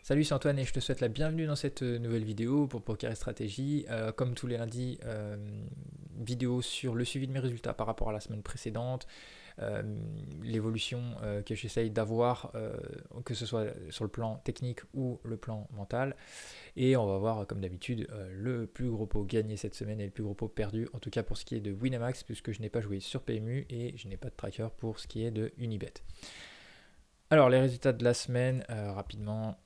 Salut, c'est Antoine et je te souhaite la bienvenue dans cette nouvelle vidéo pour Poker et Stratégie. Comme tous les lundis, vidéo sur le suivi de mes résultats par rapport à la semaine précédente, l'évolution que j'essaye d'avoir, que ce soit sur le plan technique ou le plan mental. Et on va voir, comme d'habitude, le plus gros pot gagné cette semaine et le plus gros pot perdu, en tout cas pour ce qui est de Winamax, puisque je n'ai pas joué sur PMU et je n'ai pas de tracker pour ce qui est de Unibet. Alors, les résultats de la semaine, rapidement.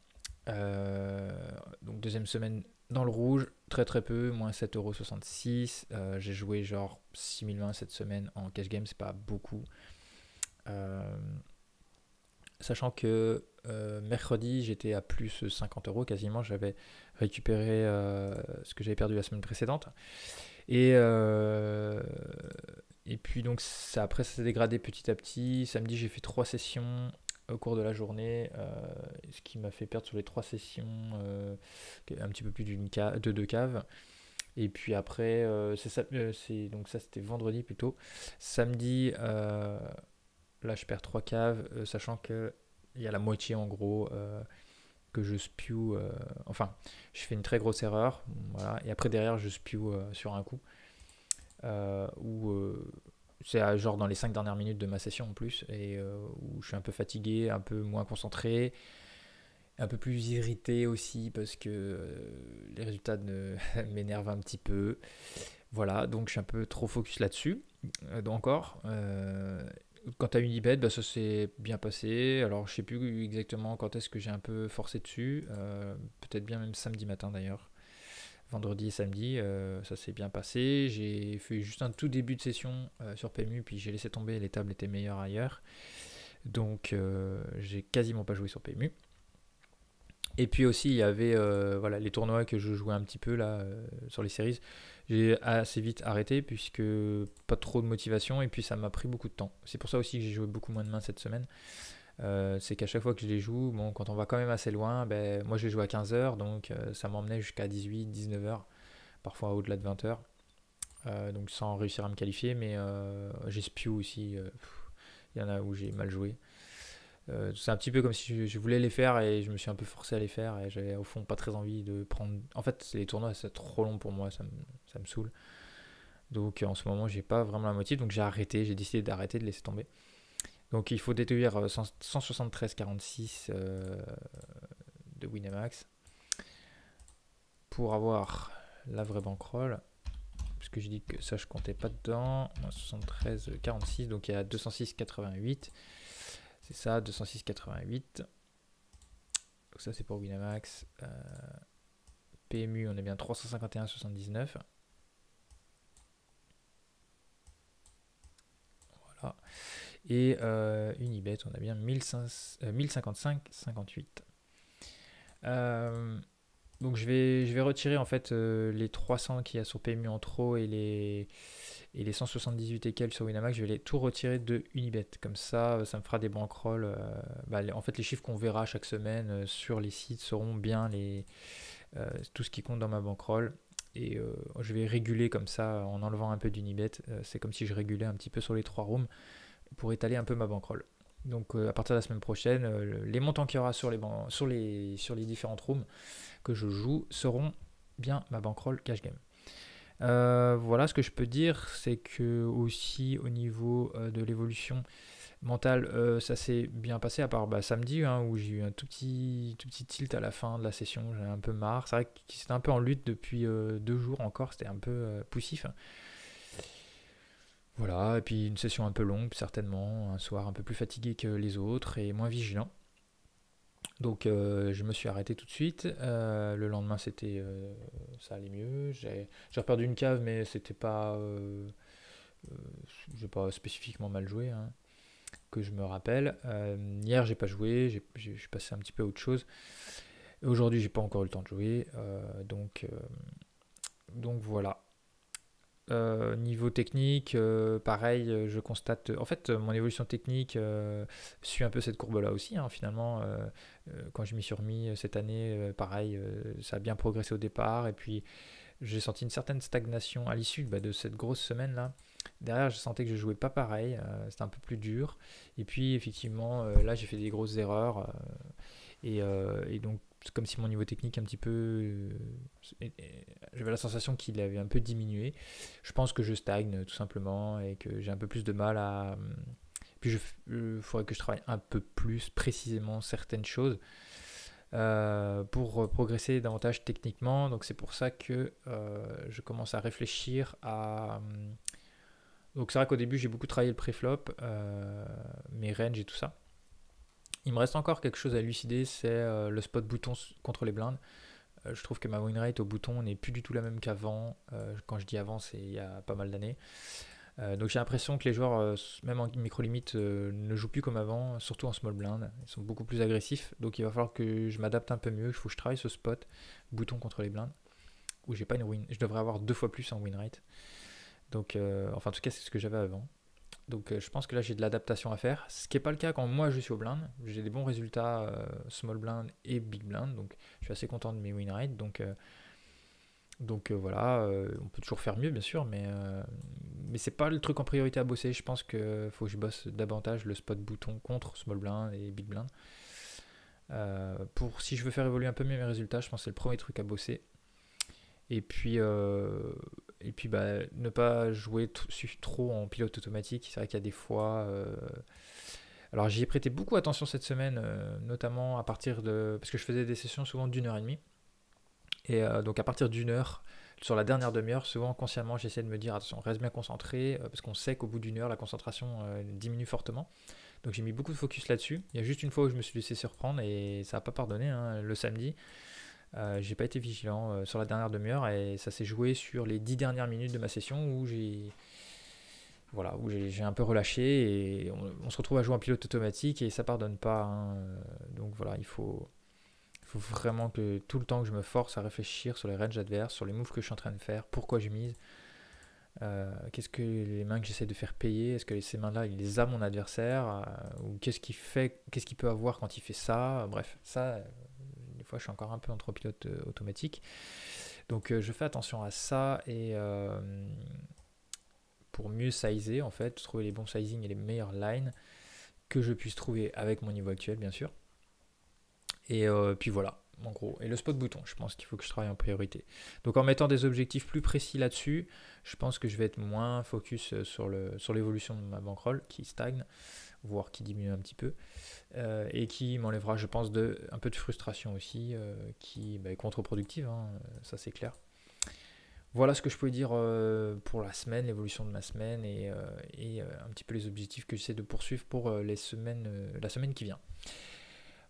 Donc deuxième semaine dans le rouge, très peu, moins 7,66 €. J'ai joué genre 6020 cette semaine en cash game, c'est pas beaucoup. Sachant que mercredi j'étais à plus 50 € quasiment, j'avais récupéré ce que j'avais perdu la semaine précédente. Et puis donc après ça s'est dégradé petit à petit. Samedi j'ai fait 3 sessions au cours de la journée, ce qui m'a fait perdre sur les 3 sessions un petit peu plus de 2 caves. Et puis après, donc ça c'était vendredi plutôt. Samedi, là je perds 3 caves, sachant qu'il y a la moitié en gros que je spew. Enfin, je fais une très grosse erreur, voilà, et après derrière je spew sur un coup. C'est genre dans les 5 dernières minutes de ma session en plus, et où je suis un peu fatigué, un peu moins concentré, un peu plus irrité aussi parce que les résultats m'énervent un petit peu. Voilà, donc je suis un peu trop focus là-dessus. Encore. Quant à Unibet, bah, ça s'est bien passé. Alors je sais plus exactement quand est-ce que j'ai un peu forcé dessus. Peut-être bien même samedi matin d'ailleurs. Vendredi et samedi, ça s'est bien passé. J'ai fait juste un tout début de session sur PMU, puis j'ai laissé tomber, les tables étaient meilleures ailleurs. Donc j'ai quasiment pas joué sur PMU. Et puis aussi il y avait voilà, les tournois que je jouais un petit peu là sur les séries. J'ai assez vite arrêté puisque pas trop de motivation et puis ça m'a pris beaucoup de temps. C'est pour ça aussi que j'ai joué beaucoup moins de mains cette semaine. C'est qu'à chaque fois que je les joue, bon, quand on va quand même assez loin, ben, moi je les joue à 15 h, donc ça m'emmenait jusqu'à 18, 19 h, parfois au-delà de 20 h, donc sans réussir à me qualifier, mais j'ai spew aussi, il y en a où j'ai mal joué. C'est un petit peu comme si je voulais les faire et je me suis un peu forcé à les faire et j'avais au fond pas très envie de prendre. En fait, les tournois c'est trop long pour moi, ça me saoule. Donc en ce moment, j'ai pas vraiment la motive, donc j'ai décidé d'arrêter, de laisser tomber. Donc il faut déduire 173,46 de Winamax pour avoir la vraie bankroll. Parce que j'ai dit que ça je comptais pas dedans. 73,46, donc il y a 206,88. C'est ça, 206,88. Donc ça c'est pour Winamax. PMU, on est bien 351,79. Voilà. Et Unibet, on a bien 1055,58. Donc je vais retirer en fait les 300 qu'il y a sur PMU en trop et les 178 et quelques sur Winamax. Je vais tout retirer de Unibet. Comme ça, ça me fera des bankrolls. En fait, les chiffres qu'on verra chaque semaine sur les sites seront bien tout ce qui compte dans ma bankroll. Et je vais réguler comme ça en enlevant un peu d'Unibet. C'est comme si je régulais un petit peu sur les 3 rooms pour étaler un peu ma bankroll. Donc à partir de la semaine prochaine, les montants qu'il y aura sur les différentes rooms que je joue seront bien ma bankroll cash game. Voilà ce que je peux dire, c'est que aussi au niveau de l'évolution mentale, ça s'est bien passé à part samedi où j'ai eu un tout petit tilt à la fin de la session. J'en ai un peu marre. C'est vrai que c'était un peu en lutte depuis 2 jours encore, c'était un peu poussif. Voilà, et puis une session un peu longue certainement, un soir un peu plus fatigué que les autres et moins vigilant. Donc je me suis arrêté tout de suite. Le lendemain ça allait mieux. J'ai reperdu une cave mais c'était pas j'ai pas spécifiquement mal joué que je me rappelle. Hier j'ai pas joué, je suis passé un petit peu à autre chose. Aujourd'hui j'ai pas encore eu le temps de jouer, donc voilà. Niveau technique, pareil, je constate. En fait, mon évolution technique suit un peu cette courbe-là aussi. Finalement, quand je m'y suis remis cette année, pareil, ça a bien progressé au départ. Et puis, j'ai senti une certaine stagnation à l'issue de cette grosse semaine-là. Derrière, je sentais que je jouais pas pareil, c'était un peu plus dur. Et puis, effectivement, là, j'ai fait des grosses erreurs. Et donc, c'est comme si mon niveau technique un petit peu. J'avais la sensation qu'il avait un peu diminué. Je pense que je stagne tout simplement et que j'ai un peu plus de mal à. Puis il faudrait que je travaille un peu plus précisément certaines choses pour progresser davantage techniquement. Donc c'est pour ça que je commence à réfléchir à. Donc c'est vrai qu'au début j'ai beaucoup travaillé le préflop, mes ranges et tout ça. Il me reste encore quelque chose à élucider, c'est le spot bouton contre les blindes. Je trouve que ma win rate au bouton n'est plus du tout la même qu'avant. Quand je dis avant, c'est il y a pas mal d'années. Donc j'ai l'impression que les joueurs, même en micro-limite, ne jouent plus comme avant, surtout en small blind. Ils sont beaucoup plus agressifs. Donc il va falloir que je m'adapte un peu mieux. Il faut que je travaille ce spot bouton contre les blindes où j'ai pas une win. Je devrais avoir 2 fois plus en win rate. Donc, enfin en tout cas c'est ce que j'avais avant. Donc je pense que là j'ai de l'adaptation à faire, ce qui n'est pas le cas quand moi je suis au blind. J'ai des bons résultats small blind et big blind, donc je suis assez content de mes win rates. Donc voilà, on peut toujours faire mieux bien sûr, mais c'est pas le truc en priorité à bosser. Je pense qu'il faut que je bosse davantage le spot bouton contre small blind et big blind. Si je veux faire évoluer un peu mieux mes résultats, je pense que c'est le premier truc à bosser. Et puis ne pas jouer trop en pilote automatique. C'est vrai qu'il y a des fois. Alors j'y ai prêté beaucoup attention cette semaine, notamment à partir de. Parce que je faisais des sessions souvent d'1h30. Et donc à partir d'1 heure, sur la dernière demi-heure, souvent consciemment j'essaie de me dire attention, reste bien concentré, parce qu'on sait qu'au bout d'1 heure, la concentration diminue fortement. Donc j'ai mis beaucoup de focus là-dessus. Il y a juste une fois où je me suis laissé surprendre et ça n'a pas pardonné, hein, le samedi. J'ai pas été vigilant sur la dernière demi-heure et ça s'est joué sur les 10 dernières minutes de ma session où j'ai un peu relâché et on se retrouve à jouer en pilote automatique et ça pardonne pas, hein. Donc voilà, il faut vraiment que tout le temps que je me force à réfléchir sur les ranges adverses, sur les moves que je suis en train de faire, pourquoi je mise, qu'est-ce que les mains que j'essaie de faire payer, est-ce que ces mains-là il les a mon adversaire, ou qu'est-ce qu'il peut avoir quand il fait ça, bref, ça. Des fois, je suis encore un peu en trop pilote automatique. Donc, je fais attention à ça et pour mieux sizer, en fait, trouver les bons sizing et les meilleures lines que je puisse trouver avec mon niveau actuel, bien sûr. Et puis voilà, en gros. Et le spot bouton, je pense qu'il faut que je travaille en priorité. Donc, en mettant des objectifs plus précis là-dessus, je pense que je vais être moins focus sur l'évolution de ma bankroll qui stagne, voire qui diminue un petit peu. Et qui m'enlèvera, je pense, un peu de frustration aussi, qui est contre-productive, hein, ça c'est clair. Voilà ce que je pouvais dire pour la semaine, l'évolution de ma semaine et un petit peu les objectifs que j'essaie de poursuivre pour la semaine qui vient.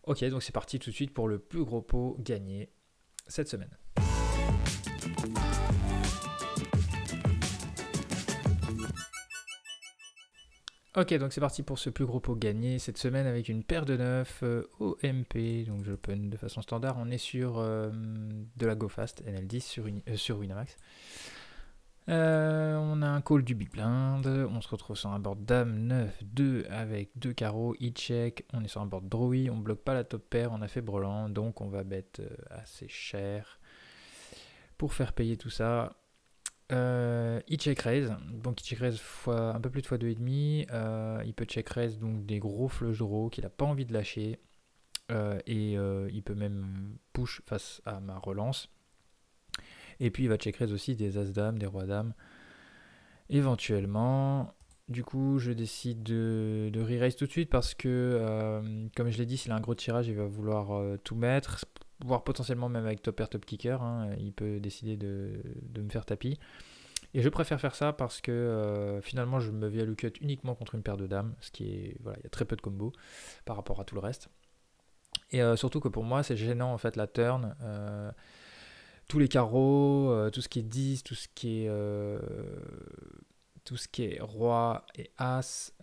Ok, donc c'est parti tout de suite pour le plus gros pot gagné cette semaine. Ok, donc c'est parti pour ce plus gros pot gagné cette semaine avec une paire de 9 OMP. Donc j'open de façon standard. On est sur de la GoFast NL10 sur Winamax. On a un call du Big Blind. On se retrouve sur un board Dame 9-2 avec 2 carreaux. E-check. On est sur un board Drawy. On bloque pas la top pair. On a fait brelan. Donc on va bet assez cher pour faire payer tout ça. Il check raise, donc il check raise un peu plus de fois 2,5. Il peut check raise donc des gros flush draw qu'il n'a pas envie de lâcher. Il peut même push face à ma relance. Et puis il va check raise aussi des as-dames, des rois-dames. Éventuellement, du coup, je décide de re-raise tout de suite parce que, comme je l'ai dit, s'il a un gros tirage, il va vouloir tout mettre. Voire potentiellement même avec top pair, top kicker, hein, il peut décider de me faire tapis. Et je préfère faire ça parce que finalement je me value cut uniquement contre une paire de dames, ce qui est, voilà, il y a très peu de combos par rapport à tout le reste. Et surtout que pour moi c'est gênant en fait la turn, tous les carreaux, tout ce qui est 10, tout ce qui est roi et as,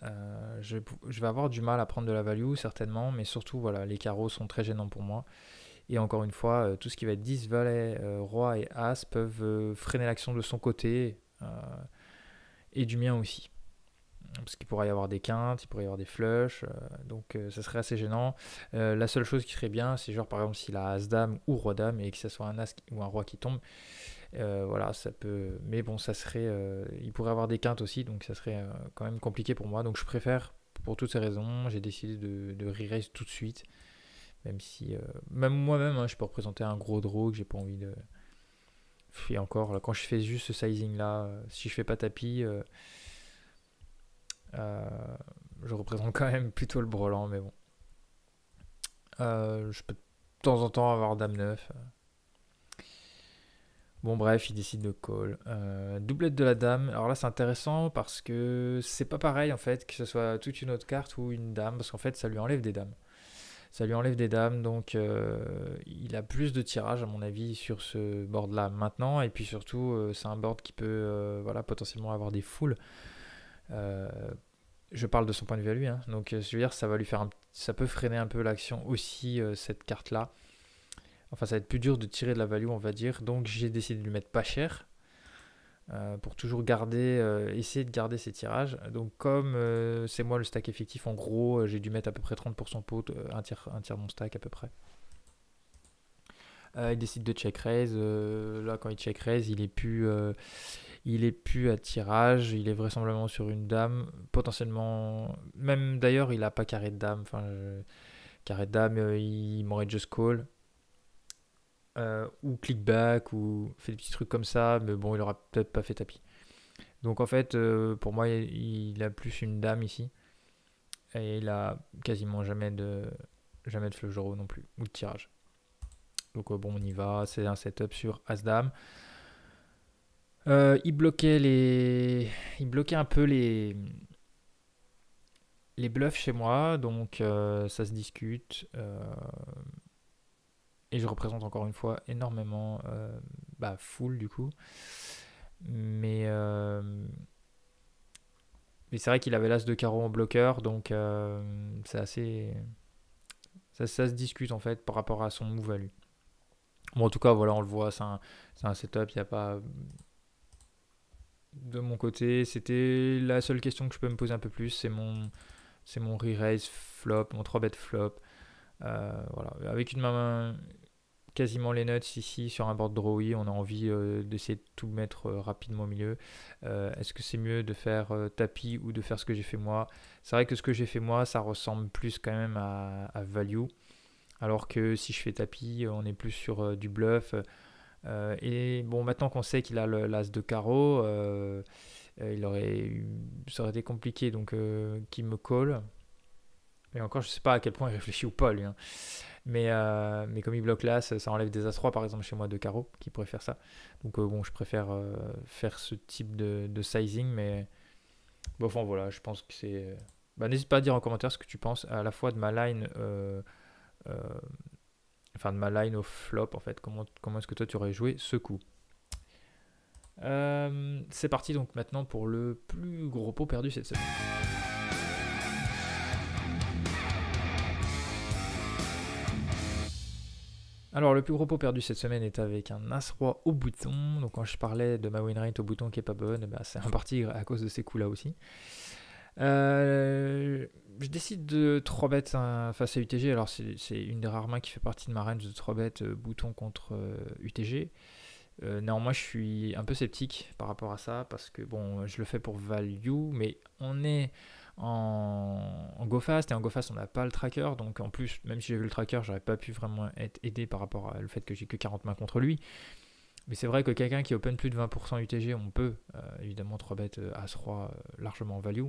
je vais avoir du mal à prendre de la value certainement, mais surtout voilà, les carreaux sont très gênants pour moi. Et encore une fois, tout ce qui va être 10, valet, roi et as peuvent freiner l'action de son côté et du mien aussi. Parce qu'il pourrait y avoir des quintes, il pourrait y avoir des flushs, donc ça serait assez gênant. La seule chose qui serait bien, c'est genre par exemple s'il a as-dame ou roi-dame et que ce soit un as ou un roi qui tombe, Voilà, ça peut. Mais bon, ça serait. Il pourrait avoir des quintes aussi, donc ça serait quand même compliqué pour moi. Donc je préfère, pour toutes ces raisons, j'ai décidé de re-raise tout de suite. Même si. Même moi-même, hein, je peux représenter un gros draw que j'ai pas envie de. Et encore, là, quand je fais juste ce sizing là, si je fais pas tapis, euh, je représente quand même plutôt le brelan, mais bon. Je peux de temps en temps avoir dame 9. Bon bref, il décide de call. Doublette de la dame. Alors là c'est intéressant parce que c'est pas pareil en fait que ce soit toute une autre carte ou une dame parce qu'en fait ça lui enlève des dames. Ça lui enlève des dames donc il a plus de tirage à mon avis sur ce board là maintenant et puis surtout c'est un board qui peut voilà, potentiellement avoir des foules. Euh, je parle de son point de vue à lui hein. Donc je veux dire ça va lui faire ça peut freiner un peu l'action aussi cette carte là. Enfin, ça va être plus dur de tirer de la value, on va dire. Donc, j'ai décidé de lui mettre pas cher pour toujours garder, essayer de garder ses tirages. Donc, comme c'est moi le stack effectif, en gros, j'ai dû mettre à peu près 30% pot, un tiers de mon stack à peu près. Il décide de check raise. Là, quand il check raise, il est plus à tirage. Il est vraisemblablement sur une dame. Potentiellement, même d'ailleurs, il a pas carré de dame. Enfin, carré de dame, il m'aurait just call. Ou click back ou fait des petits trucs comme ça, mais bon, il aura peut-être pas fait tapis. Donc en fait, pour moi, il a plus une dame ici et il a quasiment jamais de flush draw non plus ou de tirage. Donc bon, on y va. C'est un setup sur As-Dame. Il bloquait un peu les bluffs chez moi, donc ça se discute. Et je représente encore une fois énormément full du coup. Mais, euh, mais c'est vrai qu'il avait l'as de carreau en bloqueur, donc c'est assez. Ça se discute en fait par rapport à son move à lui. Bon, en tout cas, voilà, on le voit, c'est un setup, il n'y a pas. De mon côté, c'était la seule question que je peux me poser un peu plus, c'est mon re-raise flop, mon 3 bet flop. Voilà, avec une main quasiment les nuts ici sur un board drawy, on a envie d'essayer de tout mettre rapidement au milieu. Est-ce que c'est mieux de faire tapis ou de faire ce que j'ai fait moi? C'est vrai que ce que j'ai fait moi, ça ressemble plus quand même à value, alors que si je fais tapis, on est plus sur du bluff. Et bon, maintenant qu'on sait qu'il a l'as de carreau, ça aurait été compliqué donc qu'il me colle. Et encore, je sais pas à quel point il réfléchit ou pas lui, hein. Mais comme il bloque l'as, ça enlève des as-3 par exemple chez moi de carreau qui pourrait faire ça. Donc bon, je préfère faire ce type de sizing, mais bon, enfin voilà, je pense que c'est. Bah, n'hésite pas à dire en commentaire ce que tu penses à la fois de ma line, euh, enfin de ma line au flop en fait. Comment est-ce que toi tu aurais joué ce coup? C'est parti donc maintenant pour le plus gros pot perdu cette semaine. Alors, le plus gros pot perdu cette semaine est avec un As-Roi au bouton. Donc, quand je parlais de ma win rate au bouton qui est pas bonne, bah, c'est en partie à cause de ces coups-là aussi. Je décide de 3 bêtes face à UTG. Alors, c'est une des rares mains qui fait partie de ma range de 3 bêtes bouton contre UTG. Néanmoins, je suis un peu sceptique par rapport à ça parce que bon, je le fais pour value, mais on est en go fast et en go fast on n'a pas le tracker, donc en plus même si j'avais le tracker j'aurais pas pu vraiment être aidé par rapport au fait que j'ai que 40 mains contre lui. Mais c'est vrai que quelqu'un qui open plus de 20% UTG, on peut évidemment 3 bêtes As-Roi largement en value.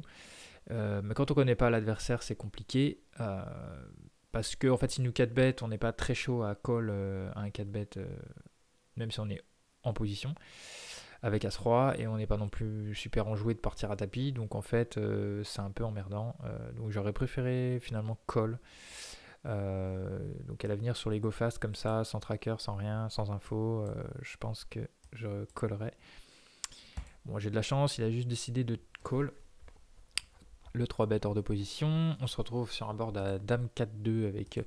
Mais quand on connaît pas l'adversaire, c'est compliqué. Parce que en fait, si nous 4 bêtes, on n'est pas très chaud à call à un 4 bêtes, même si on est en position avec As-Roi et on n'est pas non plus super enjoué de partir à tapis. Donc en fait, c'est un peu emmerdant. Donc j'aurais préféré finalement call. Donc à l'avenir sur les go fast comme ça, sans tracker, sans rien, sans info, je pense que je collerai. Bon, j'ai de la chance, il a juste décidé de call le 3 bet hors de position. On se retrouve sur un board à Dame 4-2 avec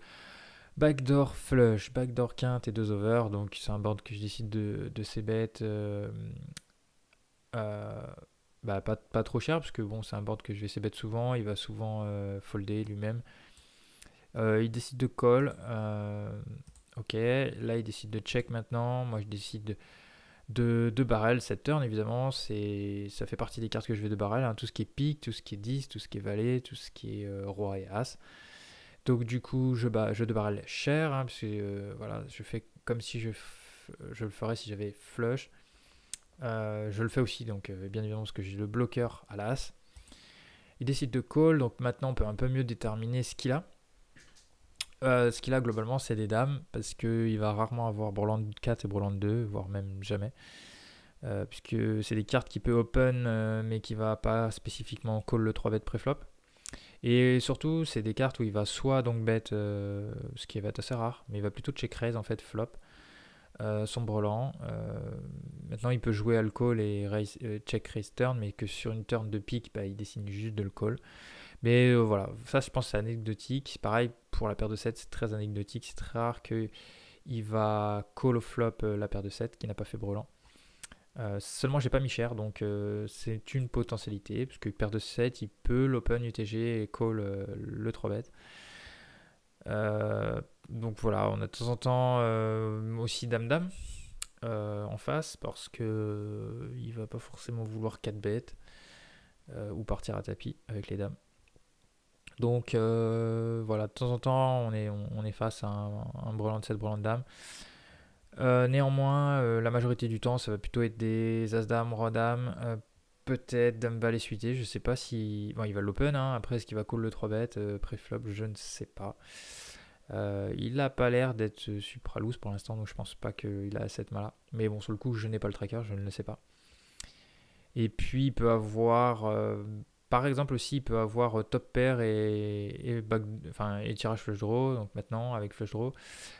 backdoor flush, backdoor quinte et 2 over. Donc c'est un board que je décide de ces bêtes pas trop cher parce que bon, c'est un board que je vais ces bêtes souvent. Il va souvent folder lui-même. Il décide de call. Ok, là il décide de check maintenant. Moi je décide de barrel, 7 turns évidemment, ça fait partie des cartes que je vais de barrel, hein, tout ce qui est pique, tout ce qui est 10, tout ce qui est valet, tout ce qui est roi et as. Donc du coup, je de barrel cher, hein, parce que voilà, je fais comme si je le ferais si j'avais flush. Je le fais aussi, donc bien évidemment, parce que j'ai le bloqueur à l'as. Il décide de call, donc maintenant on peut un peu mieux déterminer ce qu'il a. Ce qu'il a globalement, c'est des dames, parce qu'il va rarement avoir Breland 4 et Breland 2, voire même jamais. Puisque c'est des cartes qui peut open, mais qui va pas spécifiquement call le 3 bet préflop. Et surtout, c'est des cartes où il va soit donc bet, ce qui va être assez rare, mais il va plutôt check raise en fait flop. Son brelan. Maintenant, il peut jouer à le call et check raise turn, mais que sur une turn de pique, bah, il décide juste de le call. Mais voilà, ça je pense c'est anecdotique. Pareil pour la paire de 7, c'est très anecdotique. C'est très rare qu'il va call au flop la paire de 7 qui n'a pas fait brelan. Seulement j'ai pas mis cher, donc c'est une potentialité, parce que paire de 7, il peut l'open UTG et call le 3 bet. Donc voilà, on a de temps en temps aussi Dame-Dame en face, parce que il va pas forcément vouloir 4 bêtes ou partir à tapis avec les dames. Donc voilà, de temps en temps on est face à un brelan de 7, brelan de dame. Néanmoins, la majorité du temps ça va plutôt être des As-Dame, Roi-Dame, peut-être Dame-Valet suité, je sais pas si... Bon, il va l'open, hein. Après est-ce qu'il va call le 3 bet pré-flop, je ne sais pas. Il n'a pas l'air d'être supra-loose pour l'instant, donc je pense pas qu'il a cette main-là. Mais bon, sur le coup, je n'ai pas le tracker, je ne le sais pas. Et puis, il peut avoir, par exemple aussi, il peut avoir top pair et tirage flush draw. Donc maintenant, avec flush draw,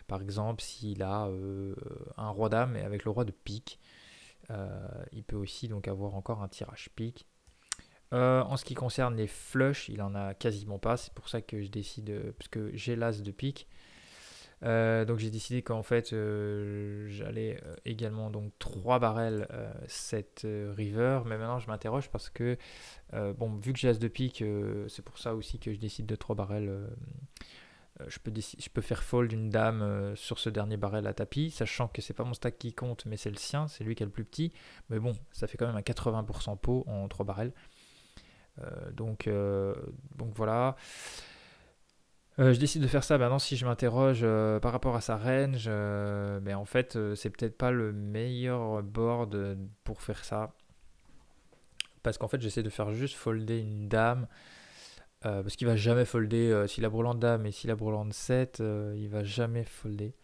par exemple, s'il a un roi dame et avec le roi de pique, il peut aussi donc avoir encore un tirage pique. En ce qui concerne les flushs, il en a quasiment pas. C'est pour ça que je décide, parce que j'ai l'as de pique. Donc j'ai décidé qu'en fait j'allais également donc 3 barrels cette river, mais maintenant je m'interroge parce que bon, vu que j'ai as de pique, c'est pour ça aussi que je décide de 3 barrels. Je peux faire fold une dame sur ce dernier barrel à tapis, sachant que c'est pas mon stack qui compte, mais c'est le sien, c'est lui qui est le plus petit. Mais bon, ça fait quand même un 80% pot en 3 barrels. Donc voilà. Je décide de faire ça maintenant si je m'interroge par rapport à sa range. Mais en fait, c'est peut-être pas le meilleur board pour faire ça. Parce qu'en fait, j'essaie de faire juste folder une dame. Parce qu'il va jamais folder. S'il a brelan de dame et s'il a brelan de 7, il va jamais folder.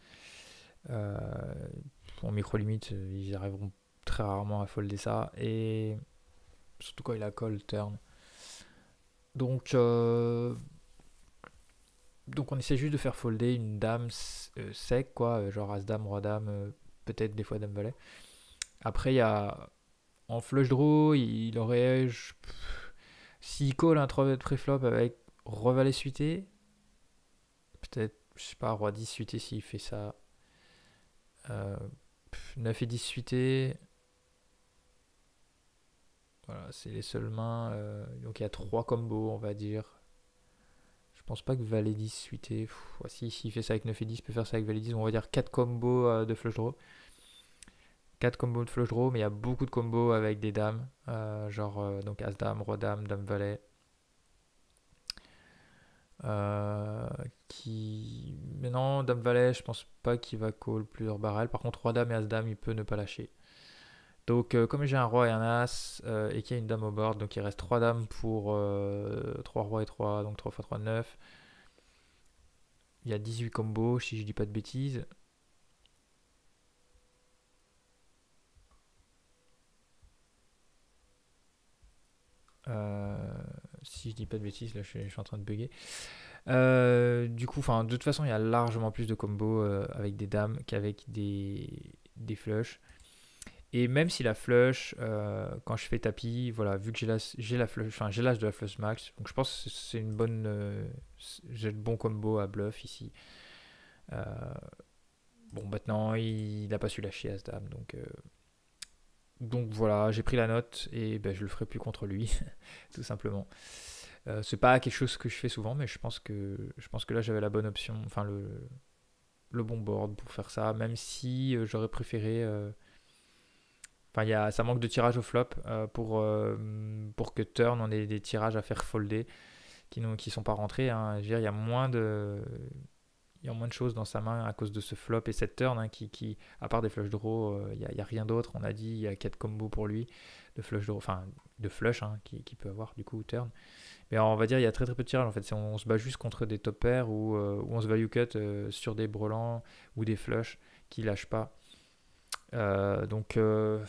En micro-limite, ils arriveront très rarement à folder ça. Et surtout quand il a call turn. Donc on essaie juste de faire folder une dame sec, quoi, genre As-Dame, Roi-Dame, peut-être des fois Dame-Valet. Après, il y a en flush draw, il aurait. S'il call un 3 bet préflop avec Roi-Valet suité, peut-être, je sais pas, Roi-10 suité s'il fait ça. 9 et 10 suité. Voilà, c'est les seules mains. Donc il y a 3 combos, on va dire. Je pense pas que Valet 10 suité. S'il fait ça avec 9 et 10, il peut faire ça avec Valet 10. On va dire 4 combos de flush draw. 4 combos de flush draw, mais il y a beaucoup de combos avec des dames. Donc As-Dame, Roi-Dame, Dame-Valet. Mais non, Dame-Valet, je pense pas qu'il va call plusieurs barrels. Par contre, Roi-Dame et As-Dame, il peut ne pas lâcher. Donc, comme j'ai un roi et un as et qu'il y a une dame au board, donc il reste 3 dames pour 3 rois et 3, donc 3 x 3, 9. Il y a 18 combos, si je dis pas de bêtises. Si je dis pas de bêtises, là je suis en train de bugger. Du coup, de toute façon, il y a largement plus de combos avec des dames qu'avec des flushs. Et même si la flush, quand je fais tapis, voilà, vu que j'ai la flush, j'ai l'âge de la flush max, donc je pense que c'est une bonne, j'ai le bon combo à bluff ici. Bon, maintenant il n'a pas su lâcher As-Dame, donc voilà, j'ai pris la note et ben, je le ferai plus contre lui, tout simplement. C'est pas quelque chose que je fais souvent, mais je pense que là j'avais la bonne option, le bon board pour faire ça, même si j'aurais préféré Enfin, ça manque de tirage au flop pour que turn, on ait des tirages à faire folder qui sont pas rentrés. Hein. Je veux dire, il y a moins de choses dans sa main à cause de ce flop et cette turn à part des flush draw, il n'y a rien d'autre. On a dit, il y a 4 combos pour lui de flush draw, enfin de flush hein, qui peut avoir du coup turn. Mais alors, on va dire, il y a très très peu de tirages en fait. On se bat juste contre des top pairs où on se value cut sur des brelans ou des flush qui lâchent pas. Donc, voilà.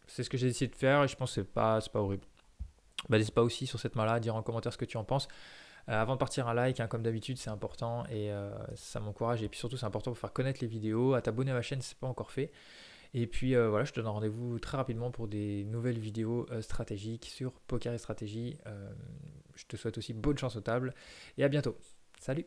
C'est ce que j'ai décidé de faire et je pense que c'est pas horrible. Bah, n'hésite pas aussi sur cette main-là à dire en commentaire ce que tu en penses. Avant de partir, un like, hein, comme d'habitude, c'est important et ça m'encourage. Et puis surtout, c'est important pour faire connaître les vidéos, à t'abonner à ma chaîne si ce n'est pas encore fait. Et puis voilà, je te donne rendez-vous très rapidement pour des nouvelles vidéos stratégiques sur poker et stratégie. Je te souhaite aussi bonne chance aux tables et à bientôt. Salut!